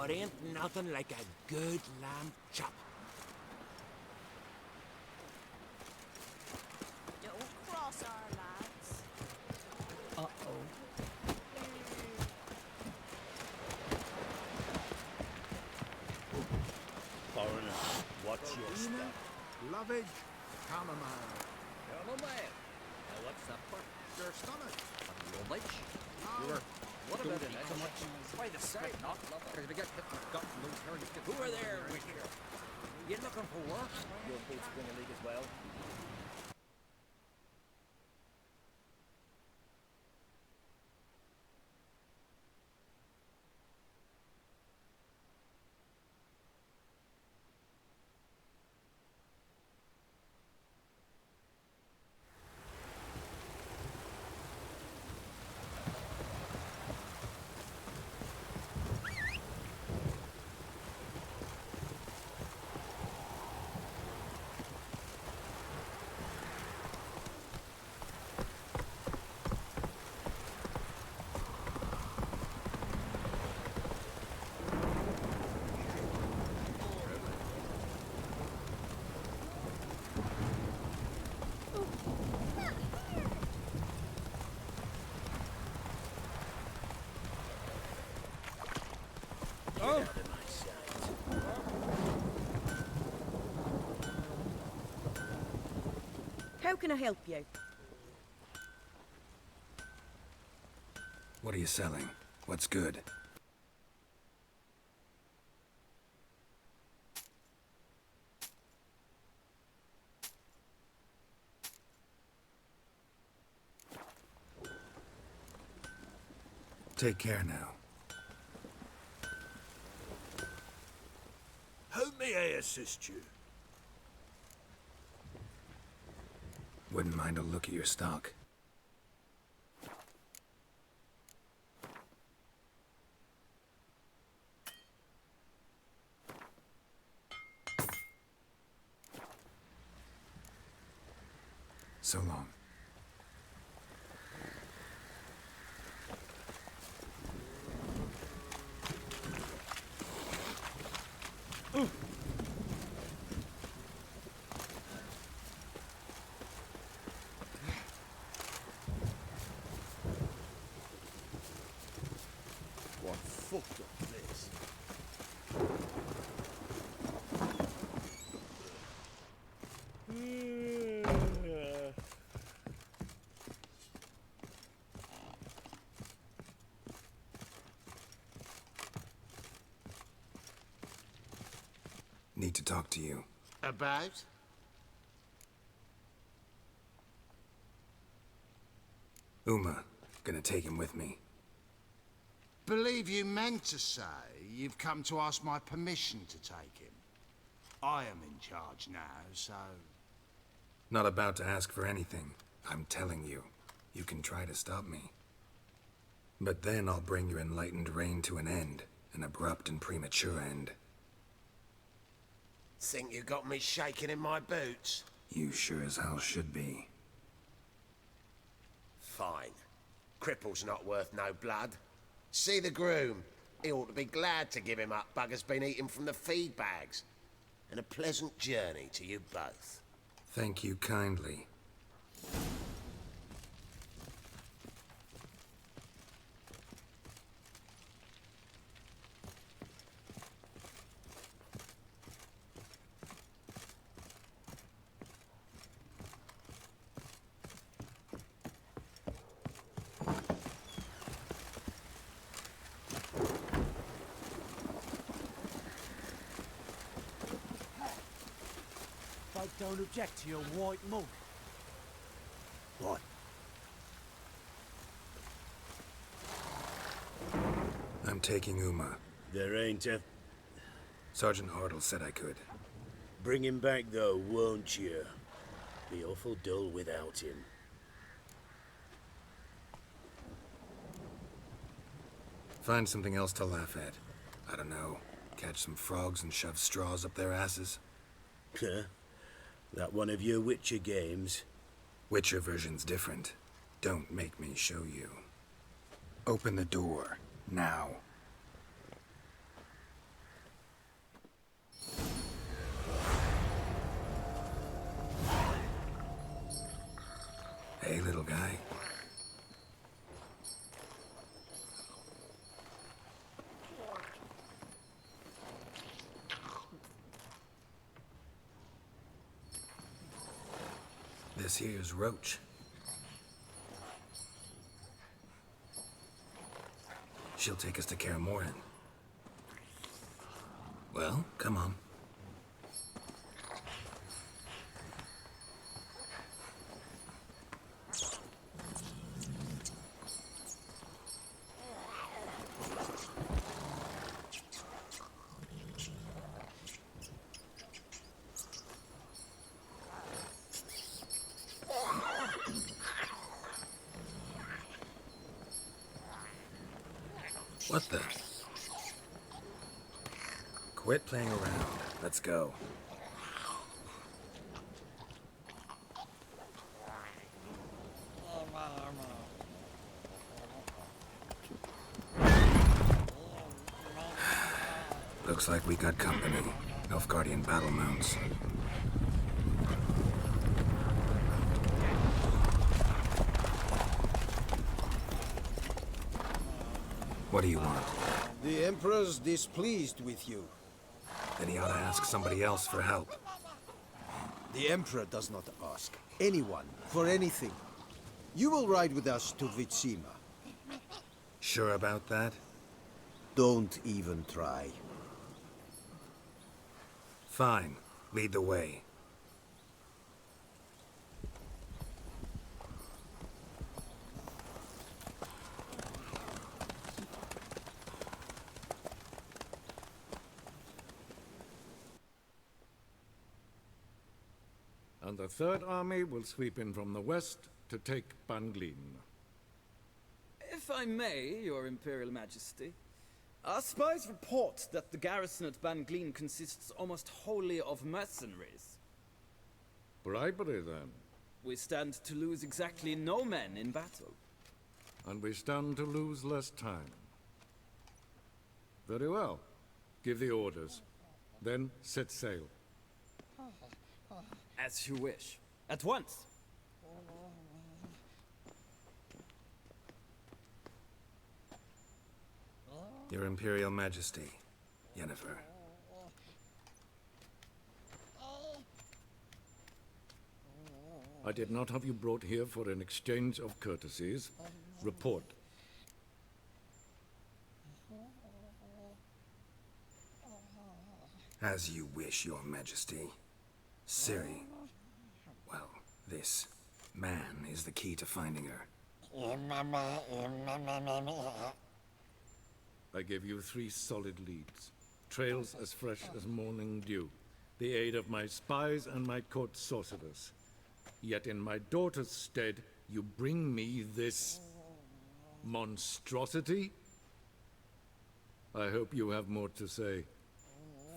but ain't nothing like a good lamb chop. Don't cross our lads. Uh-oh. Foreigner, watch your step. Lovage, chamomile. Chamomile. Now what's that for? Your stomach. Lovage? Sure. What about an so much. Why the spit not lover? Because we get hit in the gut and lose hair, you get... Who are there, Richard? You looking for work? Your boots bring a leak as well. Oh! Out of my sight. How can I help you? What are you selling? What's good? Take care now. How may I assist you? Wouldn't mind a look at your stock. So long. What fucked up place? Need to talk to you. About? Uma, gonna take him with me. Believe you meant to say you've come to ask my permission to take him. I am in charge now, so... Not about to ask for anything. I'm telling you. You can try to stop me. But then I'll bring your enlightened reign to an end. An abrupt and premature end. Think you got me shaking in my boots? You sure as hell should be. Fine. Cripple's not worth no blood. See the groom. He ought to be glad to give him up. Bugger's been eating from the feed bags. And a pleasant journey to you both. Thank you kindly. Folk don't object to your white mug. What? I'm taking Uma. There ain't a... Sergeant Hartle said I could. Bring him back though, won't you? Be awful dull without him. Find something else to laugh at. I don't know. Catch some frogs and shove straws up their asses. Huh? That one of your Witcher games? Witcher version's different. Don't make me show you. Open the door. Now. little guy. This here's Roach. She'll take us to Kaer Morhen. Well, come on. What the? Quit playing around. Let's go. Looks like we got company. Nilfgaardian battle mounts. What do you want? The Emperor's displeased with you. Then he ought to ask somebody else for help. The Emperor does not ask anyone for anything. You will ride with us to Vitsima. Sure about that? Don't even try. Fine. Lead the way. And the Third Army will sweep in from the west to take Banglin. If I may, Your Imperial Majesty, our spies report that the garrison at Banglin consists almost wholly of mercenaries. Bribery, then. We stand to lose exactly no men in battle. And we stand to lose less time. Very well. Give the orders. Then set sail. As you wish. At once! Your Imperial Majesty, Yennefer. I did not have you brought here for an exchange of courtesies. Report. As you wish, Your Majesty. Ciri. Well, this man is the key to finding her. I give you 3 solid leads. Trails as fresh as morning dew. The aid of my spies and my court sorcerers. Yet in my daughter's stead, you bring me this monstrosity? I hope you have more to say.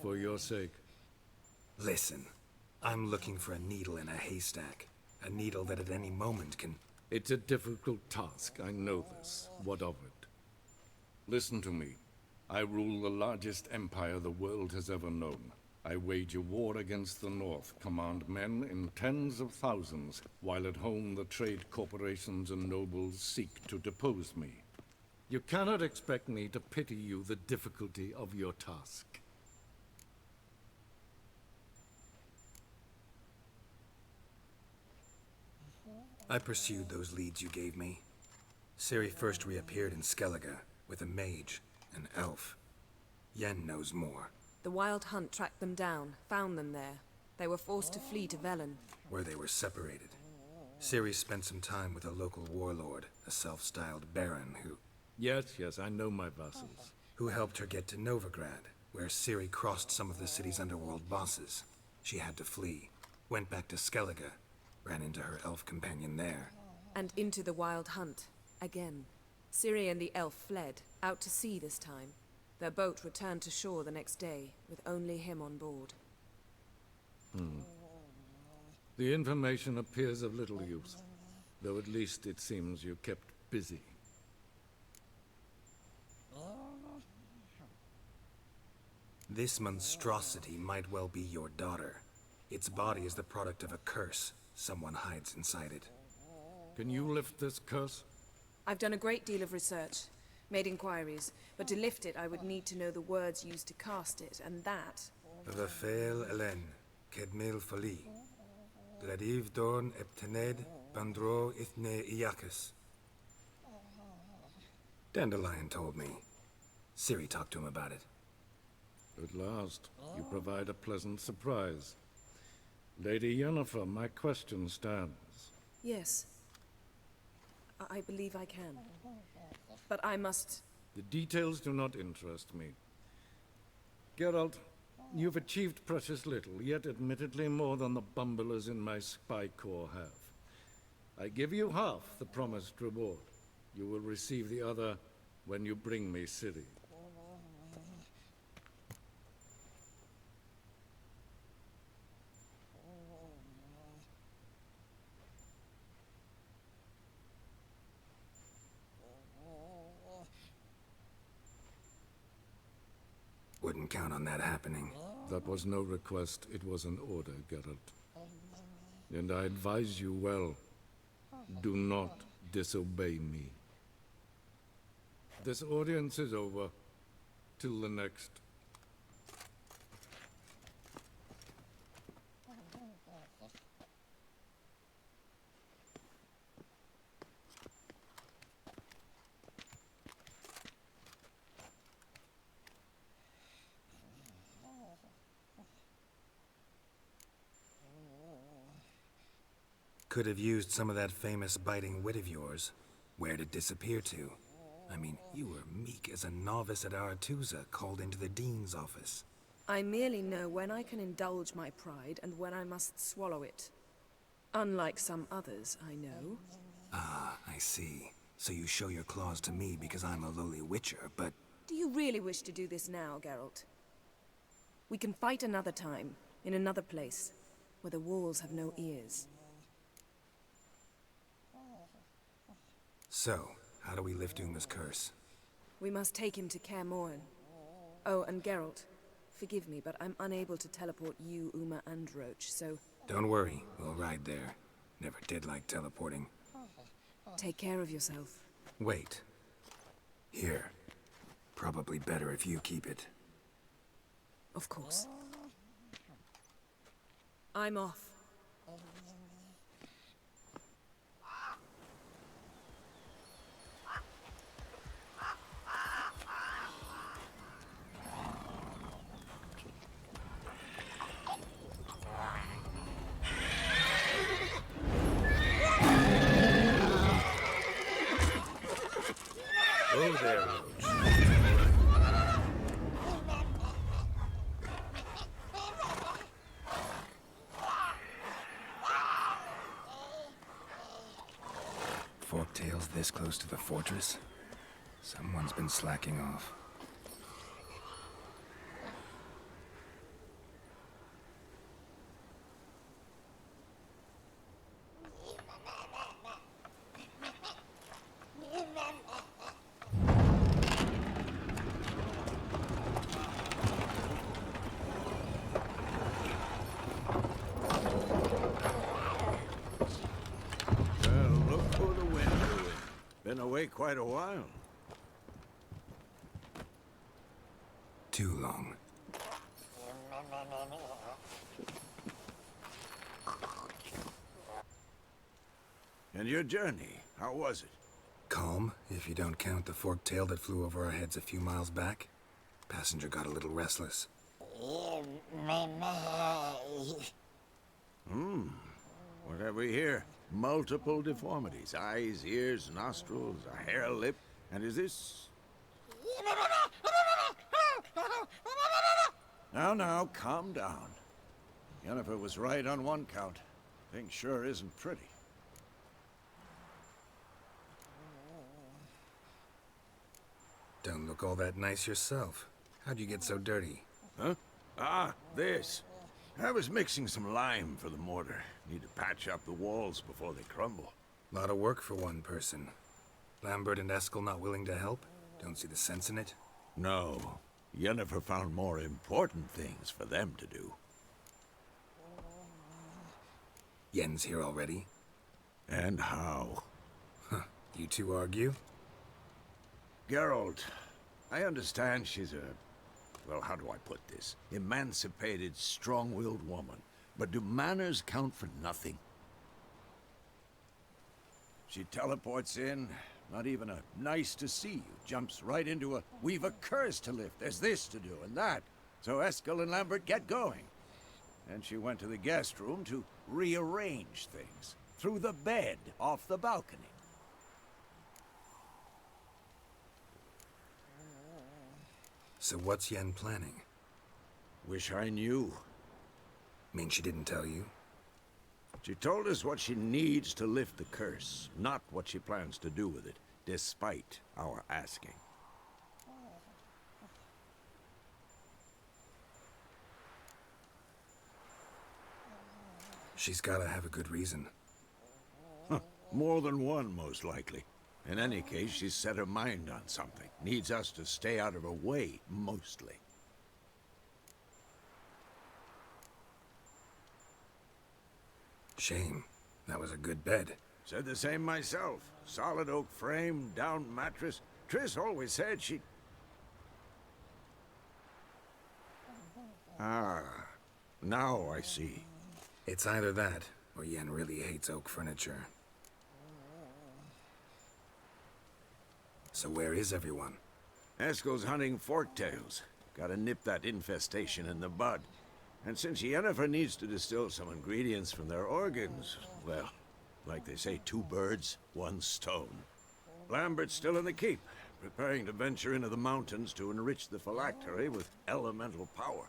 For your sake. Listen, I'm looking for a needle in a haystack. A needle that at any moment can... It's a difficult task, I know this. What of it? Listen to me. I rule the largest empire the world has ever known. I wage a war against the North, command men in tens of thousands, while at home the trade corporations and nobles seek to depose me. You cannot expect me to pity you the difficulty of your task. I pursued those leads you gave me. Ciri first reappeared in Skellige, with a mage, an elf. Yen knows more. The Wild Hunt tracked them down, found them there. They were forced to flee to Velen. Where they were separated. Ciri spent some time with a local warlord, a self-styled baron who... Yes, I know my vassals. Who helped her get to Novigrad, where Ciri crossed some of the city's underworld bosses. She had to flee. Went back to Skellige. Ran into her elf companion there. And into the Wild Hunt. Again. Ciri and the elf fled, out to sea this time. Their boat returned to shore the next day, with only him on board. The information appears of little use, though at least it seems you kept busy. This monstrosity might well be your daughter. Its body is the product of a curse. Someone hides inside it. Can you lift this curse? I've done a great deal of research, made inquiries, but to lift it I would need to know the words used to cast it, and that... Rafael Elen, Kedmil Fali. Gladiv Dorn Eptened, Bandro Ithne Iakis. Dandelion told me. Ciri talked to him about it. At last, you provide a pleasant surprise. Lady Yennefer, my question stands. Yes. I believe I can. But I must... The details do not interest me. Geralt, you've achieved precious little, yet admittedly more than the bumblers in my spy corps have. I give you half the promised reward. You will receive the other when you bring me Ciri. Wouldn't count on that happening. That was no request, it was an order, Geralt. And I advise you well, do not disobey me. This audience is over. Till the next. Could have used some of that famous biting wit of yours. Where'd it disappear to? I mean, you were meek as a novice at Aretusa, called into the Dean's office. I merely know when I can indulge my pride and when I must swallow it. Unlike some others, I know. Ah, I see. So you show your claws to me because I'm a lowly witcher, but... Do you really wish to do this now, Geralt? We can fight another time, in another place, where the walls have no ears. So, how do we lift Uma's curse? We must take him to Kaer Morhen. Oh, and Geralt, forgive me, but I'm unable to teleport you, Uma, and Roach, so... Don't worry, we'll ride there. Never did like teleporting. Take care of yourself. Wait. Here. Probably better if you keep it. Of course. I'm off. Oh there, Roach. Forktails this close to the fortress? Someone's been slacking off. Been away quite a while. Too long. And your journey, how was it? Calm, if you don't count the forktail that flew over our heads a few miles back. Passenger got a little restless. What have we here? Multiple deformities. Eyes, ears, nostrils, a hair lip. And is this... Now, calm down. Yennefer was right on one count. Thing sure isn't pretty. Don't look all that nice yourself. How'd you get so dirty? Huh? Ah, this. I was mixing some lime for the mortar. Need to patch up the walls before they crumble. Lot of work for one person. Lambert and Eskel not willing to help? Don't see the sense in it? No. Yennefer found more important things for them to do. Yen's here already? And how? You two argue? Geralt, I understand she's a... well, how do I put this? Emancipated, strong-willed woman. But do manners count for nothing? She teleports in, not even a nice to see you, jumps right into a we've a curse to lift, there's this to do and that. So Eskel and Lambert get going. And she went to the guest room to rearrange things. Through the bed, off the balcony. So what's Yen planning? Wish I knew. Mean she didn't tell you? She told us what she needs to lift the curse, not what she plans to do with it, despite our asking. She's gotta have a good reason. More than one, most likely. In any case, she's set her mind on something. Needs us to stay out of her way, mostly. Shame. That was a good bed. Said the same myself. Solid oak frame, down mattress. Triss always said she'd... Ah, now I see. It's either that, or Yen really hates oak furniture. So where is everyone? Eskel's hunting forktails. Gotta nip that infestation in the bud. And since Yennefer needs to distill some ingredients from their organs, well, like they say, 2 birds, 1 stone. Lambert's still in the keep, preparing to venture into the mountains to enrich the phylactery with elemental power.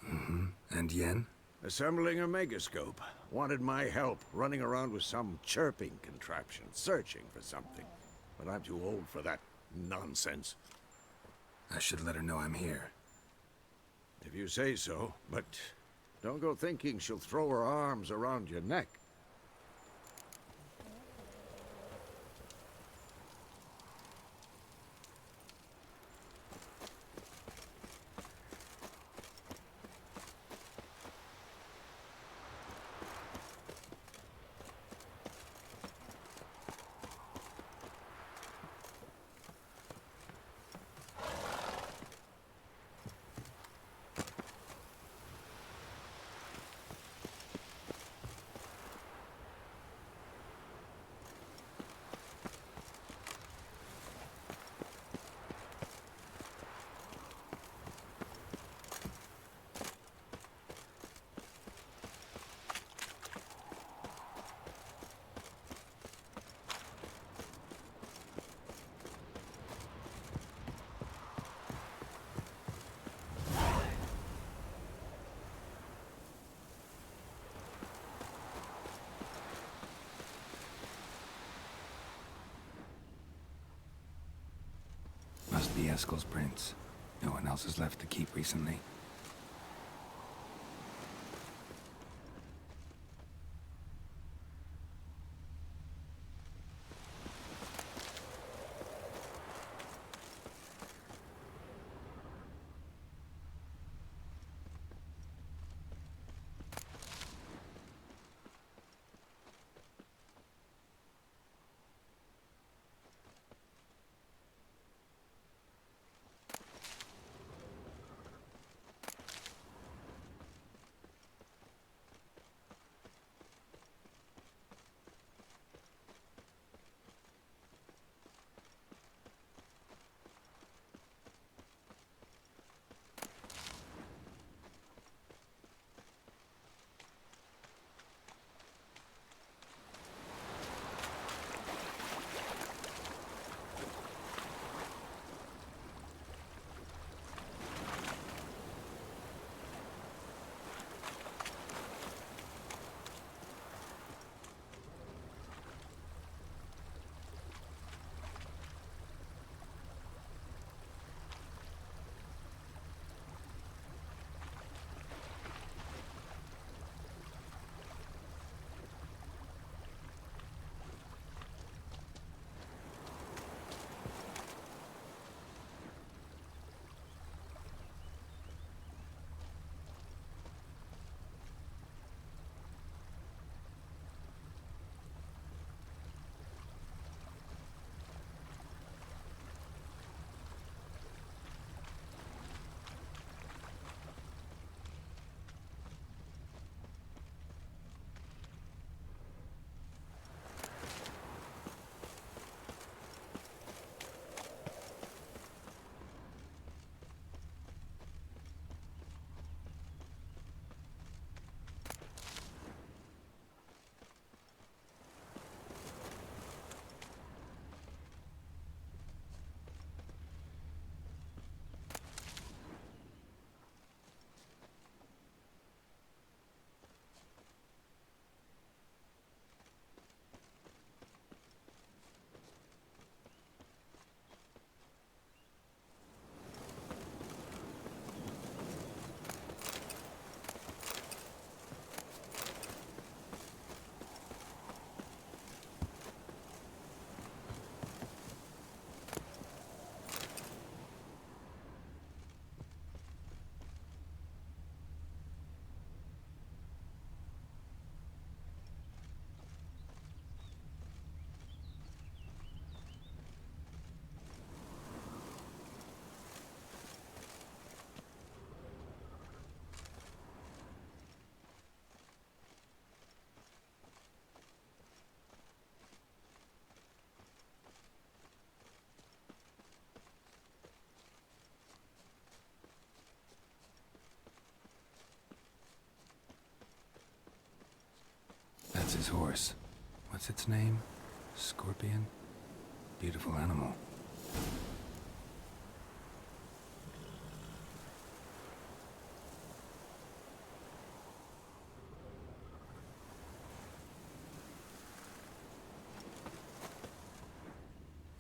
Mm-hmm. And Yen? Assembling a megascope. Wanted my help, running around with some chirping contraption, searching for something. But I'm too old for that nonsense. I should let her know I'm here. If you say so, but don't go thinking she'll throw her arms around your neck. Must be Eskel's prints. No one else has left the keep recently. his horse. What's its name? Scorpion? Beautiful animal.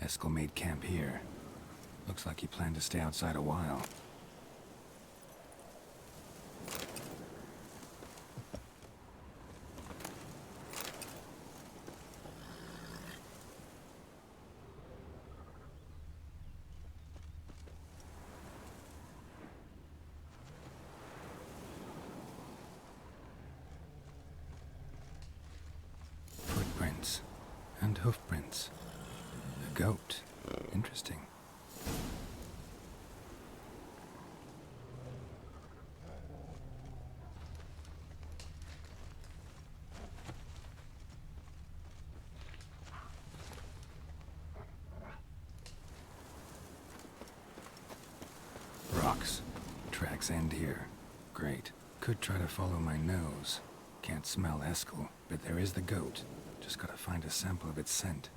Eskel made camp here. Looks like he planned to stay outside a while. Footprints and hoofprints. A goat. Interesting. Rocks. Tracks end here. Great. Could try to follow my nose. Can't smell Eskel, but there is the goat. Just gotta find a sample of its scent.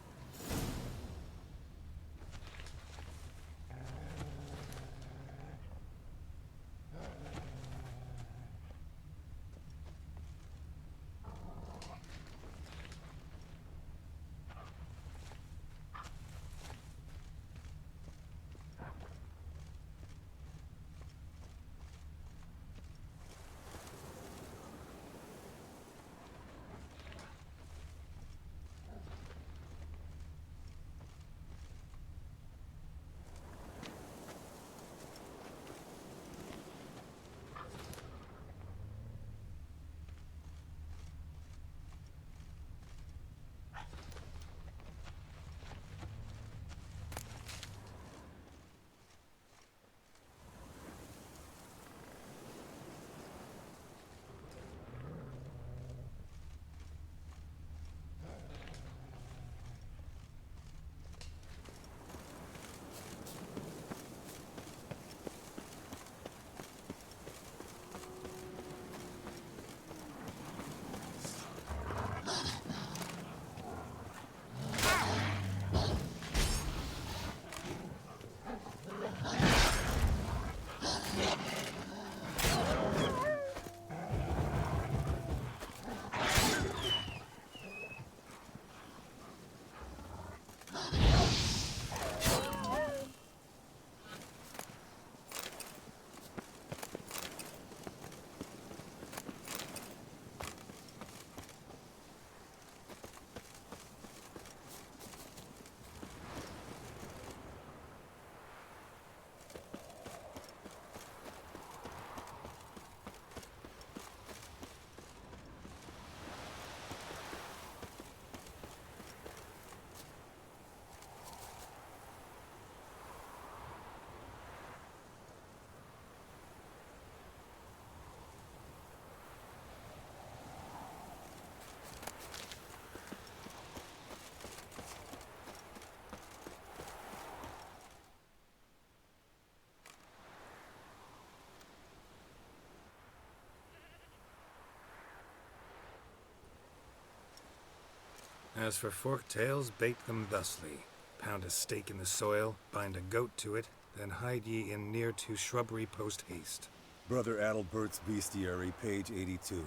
As for forked tails, bake them thusly. Pound a stake in the soil, bind a goat to it, then hide ye in near to shrubbery post haste. Brother Adalbert's Bestiary, page 82.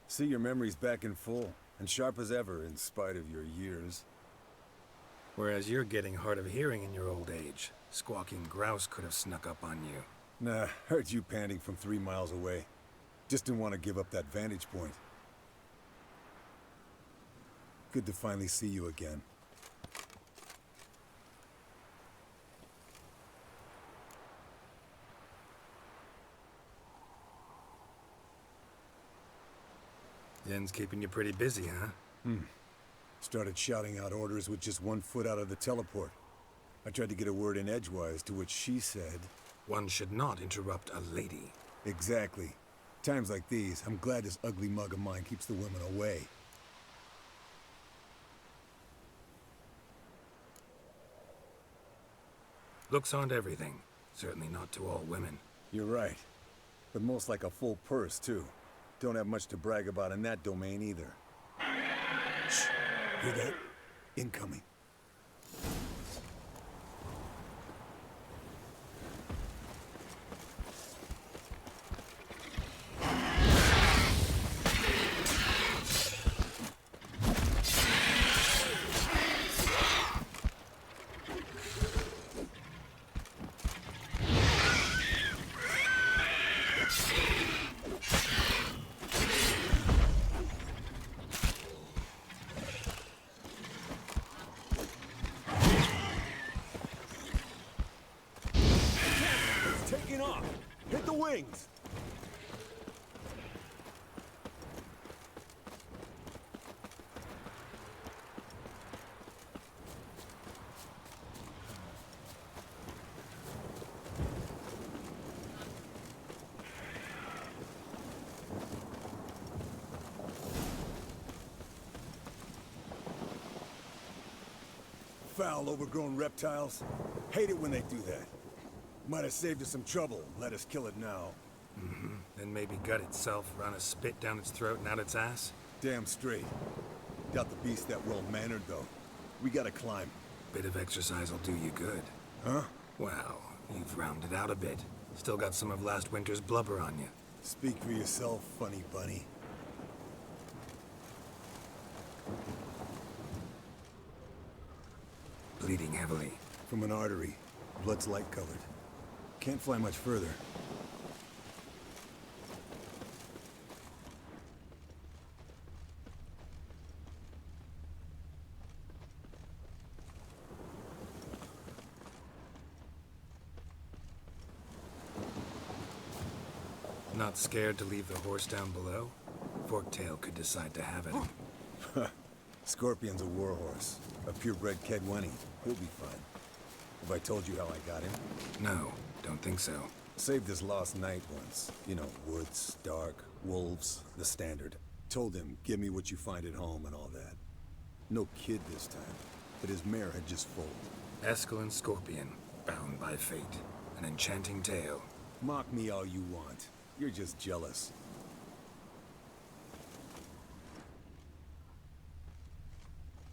See, your memory's back in full, and sharp as ever, in spite of your years. Whereas you're getting hard of hearing in your old age. Squawking grouse could have snuck up on you. Nah, heard you panting from 3 miles away. Just didn't want to give up that vantage point. Good to finally see you again. Yen's keeping you pretty busy, huh? Started shouting out orders with just 1 foot out of the teleport. I tried to get a word in edgewise, to which she said... One should not interrupt a lady. Exactly. Times like these, I'm glad this ugly mug of mine keeps the women away. Looks aren't everything. Certainly not to all women. You're right. But most like a full purse, too. Don't have much to brag about in that domain, either. Hear that? Incoming. Taking off! Hit the wings! Foul, overgrown reptiles. Hate it when they do that. Might have saved us some trouble. Let us kill it now. Mm-hmm. Then maybe gut itself, run a spit down its throat and out its ass? Damn straight. Doubt the beast that well-mannered, though. We gotta climb. Bit of exercise will do you good. Huh? Well, you've rounded out a bit. Still got some of last winter's blubber on you. Speak for yourself, funny bunny. Bleeding heavily. From an artery. Blood's light-colored. Can't fly much further. Not scared to leave the horse down below? Forktail could decide to have it. Scorpion's a warhorse. A purebred Kedwenny. He'll be fine. Have I told you how I got him? No, don't think so. Saved his lost night once. You know, woods, dark, wolves, the standard. Told him, give me what you find at home and all that. No kid this time, but his mare had just foaled. Eskel and Scorpion, bound by fate. An enchanting tale. Mock me all you want. You're just jealous.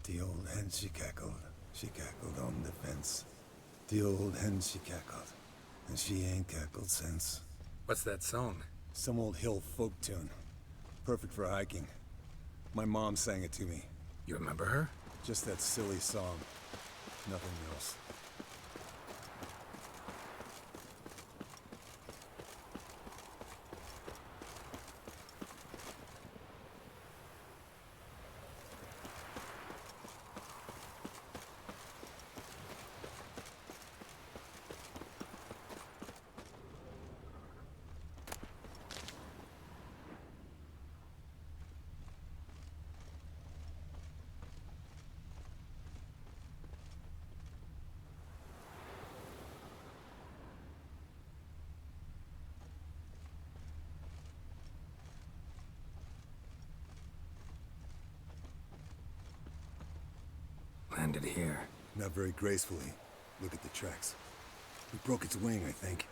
The old hen, she cackled. She cackled on the fence. The old hen, she cackled. And she ain't cackled since. What's that song? Some old hill folk tune. Perfect for hiking. My mom sang it to me. You remember her? Just that silly song. Nothing else. Landed here. Not very gracefully. Look at the tracks. We broke its wing, I think.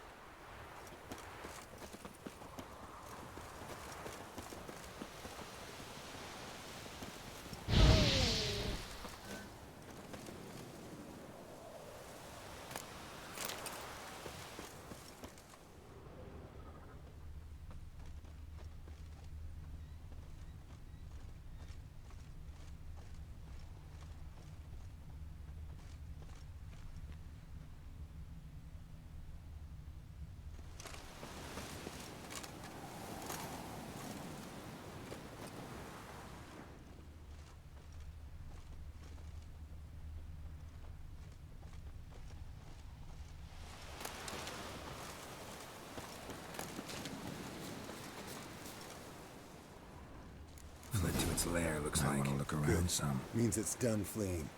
Fled to its lair, looks like. I want to look around some. Means it's done fleeing.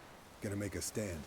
Gonna make a stand.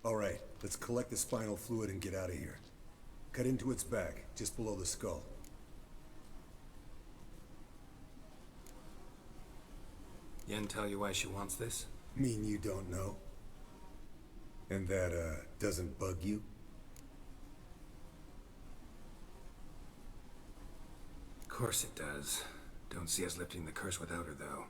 All right, let's collect the spinal fluid and get out of here. Cut into its back, just below the skull. Yen tell you why she wants this? Mean you don't know? And that, doesn't bug you? Of course it does. Don't see us lifting the curse without her, though.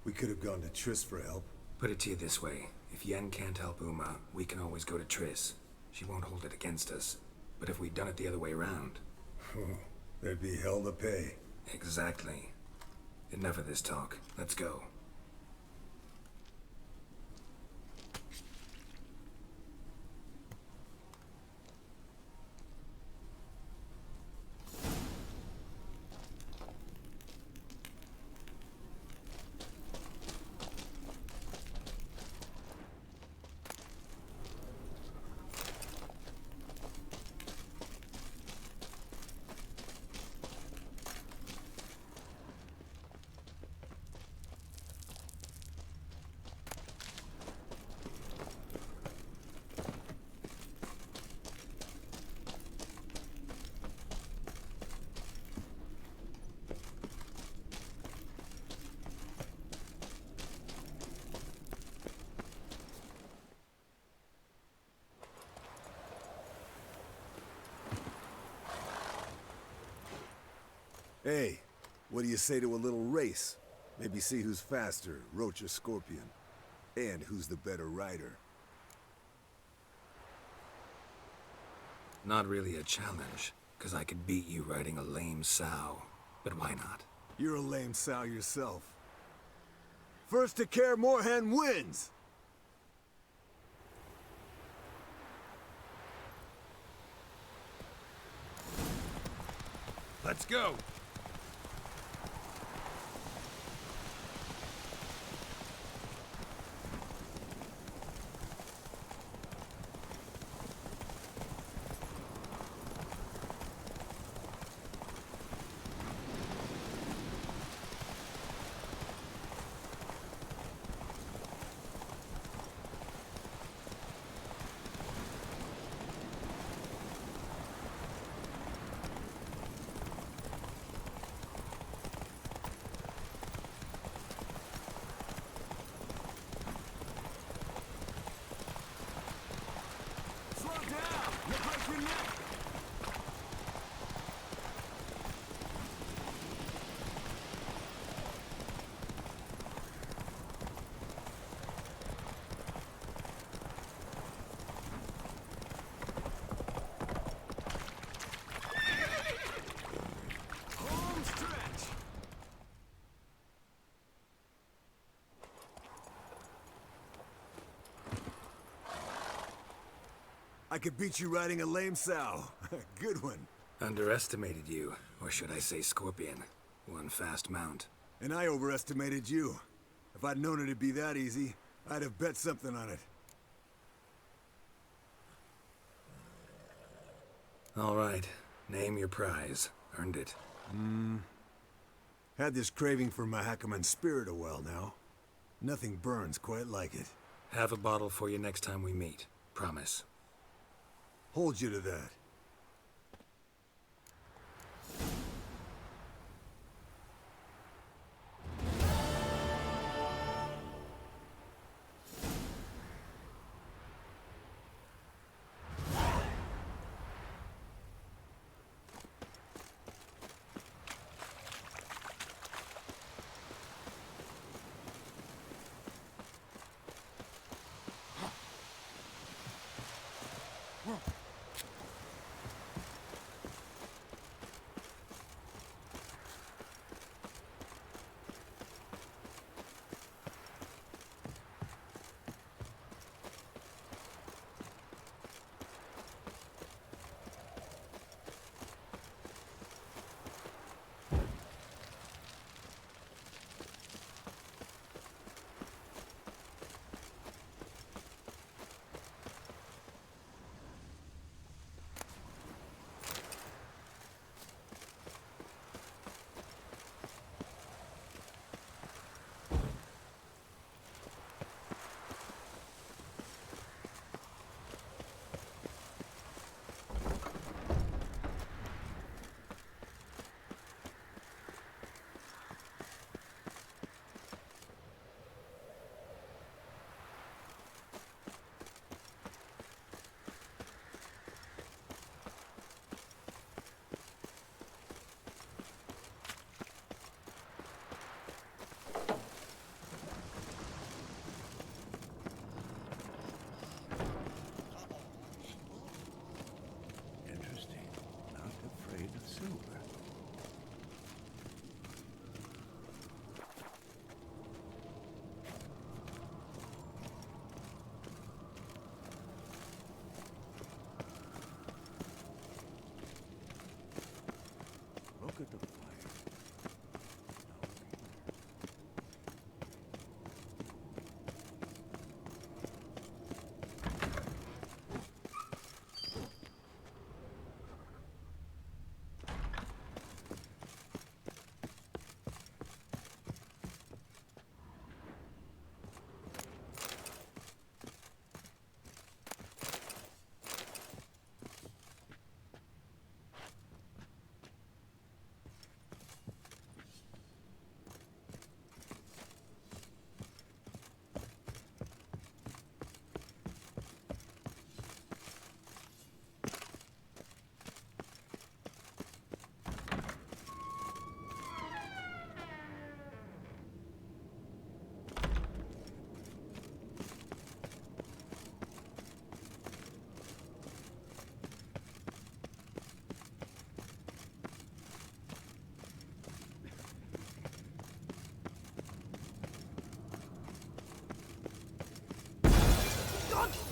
We could have gone to Triss for help. Put it to you this way. If Yen can't help Uma, we can always go to Triss. She won't hold it against us. But if we'd done it the other way around... There'd be hell to pay. Exactly. Enough of this talk. Let's go. Hey, what do you say to a little race? Maybe see who's faster, Roach or Scorpion. And who's the better rider. Not really a challenge, because I could beat you riding a lame sow. But why not? You're a lame sow yourself. First to Kaer Morhen wins! Let's go! I could beat you riding a lame sow. Good one. Underestimated you, or should I say Scorpion. One fast mount. And I overestimated you. If I'd known it'd be that easy, I'd have bet something on it. All right, name your prize. Earned it. Had this craving for Mahakaman spirit a while now. Nothing burns quite like it. Have a bottle for you next time we meet. Promise. Hold you to that.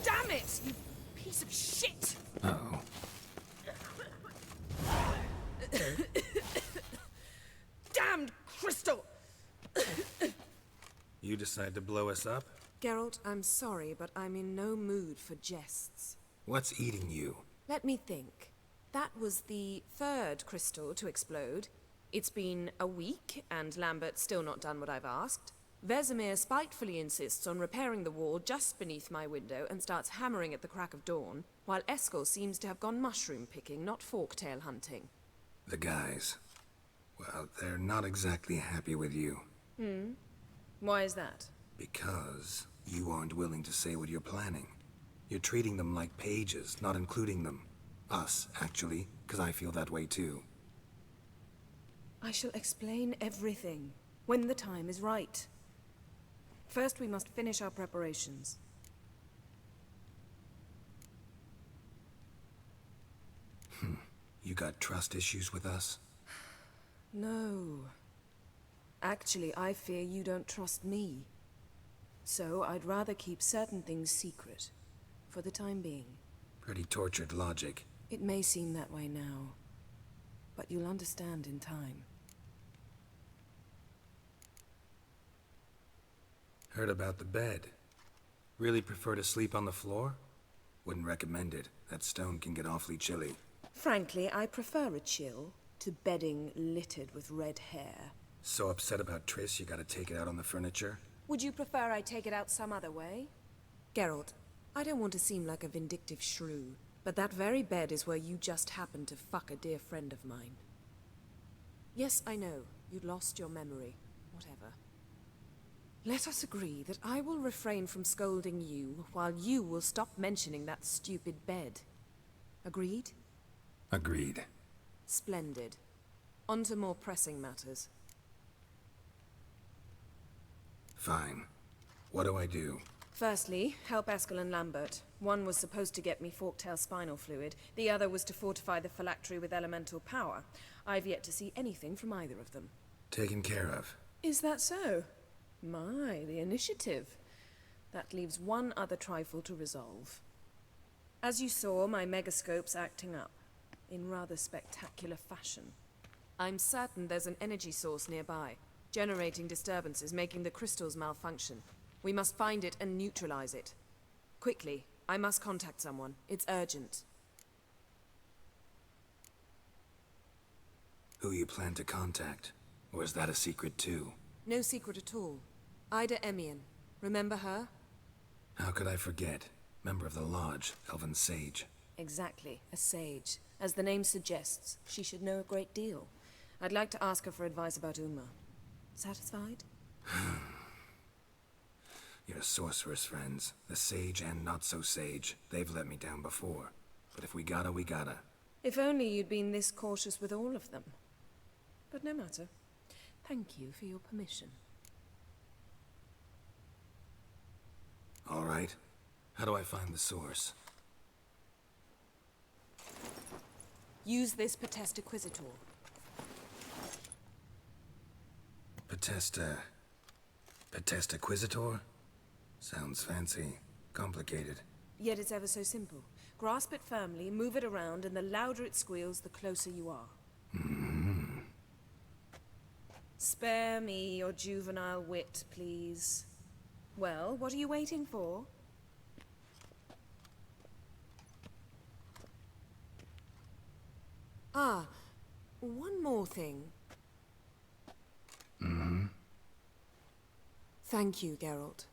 Damn it, you piece of shit! Uh-oh. Damned crystal! You decide to blow us up? Geralt, I'm sorry, but I'm in no mood for jests. What's eating you? Let me think. That was the third crystal to explode. It's been a week, and Lambert's still not done what I've asked. Vesemir spitefully insists on repairing the wall just beneath my window and starts hammering at the crack of dawn, while Eskel seems to have gone mushroom picking, not forktail hunting. The guys. Well, they're not exactly happy with you. Why is that? Because you aren't willing to say what you're planning. You're treating them like pages, not including them. Us, actually, because I feel that way too. I shall explain everything, when the time is right. First, we must finish our preparations. You got trust issues with us? No. Actually, I fear you don't trust me. So, I'd rather keep certain things secret, for the time being. Pretty tortured logic. It may seem that way now, but you'll understand in time. Heard about the bed. Really prefer to sleep on the floor? Wouldn't recommend it. That stone can get awfully chilly. Frankly, I prefer a chill to bedding littered with red hair. So upset about Triss you gotta take it out on the furniture? Would you prefer I take it out some other way? Geralt, I don't want to seem like a vindictive shrew, but that very bed is where you just happened to fuck a dear friend of mine. Yes, I know, you'd lost your memory. Whatever. Let us agree that I will refrain from scolding you, while you will stop mentioning that stupid bed. Agreed? Agreed. Splendid. On to more pressing matters. Fine. What do I do? Firstly, help Eskel and Lambert. One was supposed to get me forktail spinal fluid, the other was to fortify the phylactery with elemental power. I've yet to see anything from either of them. Taken care of. Is that so? My, the initiative. That leaves one other trifle to resolve. As you saw, my megascope's acting up, in rather spectacular fashion. I'm certain there's an energy source nearby, generating disturbances, making the crystals malfunction. We must find it and neutralize it. Quickly, I must contact someone. It's urgent. Who you plan to contact? Or is that a secret too? No secret at all. Ida Emian. Remember her? How could I forget? Member of the Lodge, Elven Sage. Exactly, a sage. As the name suggests, she should know a great deal. I'd like to ask her for advice about Uma. Satisfied? Your sorceress friends, the sage and not-so-sage, they've let me down before. But if we gotta, we gotta. If only you'd been this cautious with all of them. But no matter. Thank you for your permission. All right. How do I find the source? Use this Potestaquizitor. Potestaquizitor? Sounds fancy. Complicated. Yet it's ever so simple. Grasp it firmly, move it around, and the louder it squeals, the closer you are. Spare me your juvenile wit, please. Well, what are you waiting for? Ah, one more thing. Thank you, Geralt.